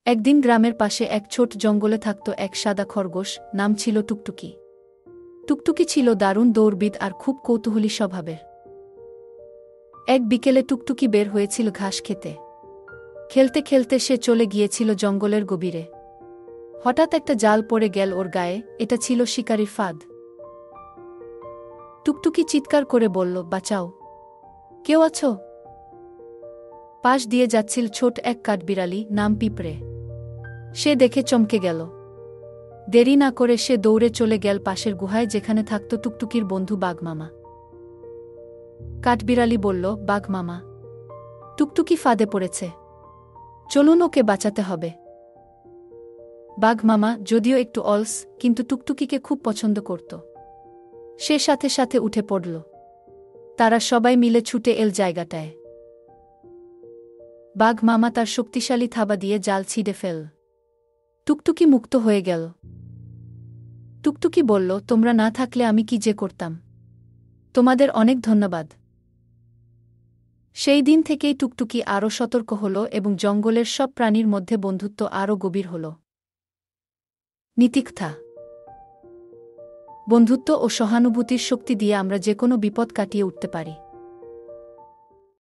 একদিন গ্রামের পাশে এক ছোট জঙ্গলে থাকত এক সাদা খরগোশ, নাম ছিল টুকটুকি। টুকটুকি ছিল দারুণ দৌড়বিদ আর খুব কৌতূহলী স্বভাবের। এক বিকেলে টুকটুকি বের হয়েছিল ঘাস খেতে। খেলতে খেলতে সে চলে গিয়েছিল জঙ্গলের গভীরে। হঠাৎ একটা জাল পড়ে গেল ওর গায়ে। এটা ছিল শিকারির ফাঁদ। টুকটুকি চিৎকার করে বলল, বাঁচাও, কেউ আছো? পাশ দিয়ে যাচ্ছিল ছোট এক কাঠবিড়ালি, নাম পিঁপড়ে। সে দেখে চমকে গেল। দেরি না করে সে দৌড়ে চলে গেল পাশের গুহায়, যেখানে থাকত টুকটুকির বন্ধু বাঘমামা। কাঠবিড়ালি বলল, বাঘমামা, টুকটুকি ফাঁদে পড়েছে, চলুন ওকে বাঁচাতে হবে। বাঘমামা যদিও একটু অলস, কিন্তু টুকটুকিকে খুব পছন্দ করত। সে সাথে সাথে উঠে পড়ল। তারা সবাই মিলে ছুটে এল জায়গাটায়। বাঘমামা তার শক্তিশালী থাবা দিয়ে জাল ছিঁড়ে ফেল। টুকটুকি মুক্ত হয়ে গেল। টুকটুকি বলল, তোমরা না থাকলে আমি কি যে করতাম। তোমাদের অনেক ধন্যবাদ। সেই দিন থেকেই টুকটুকি আরও সতর্ক হল এবং জঙ্গলের সব প্রাণীর মধ্যে বন্ধুত্ব আরও গভীর হল। নীতিকথা: বন্ধুত্ব ও সহানুভূতির শক্তি দিয়ে আমরা যে কোনো বিপদ কাটিয়ে উঠতে পারি।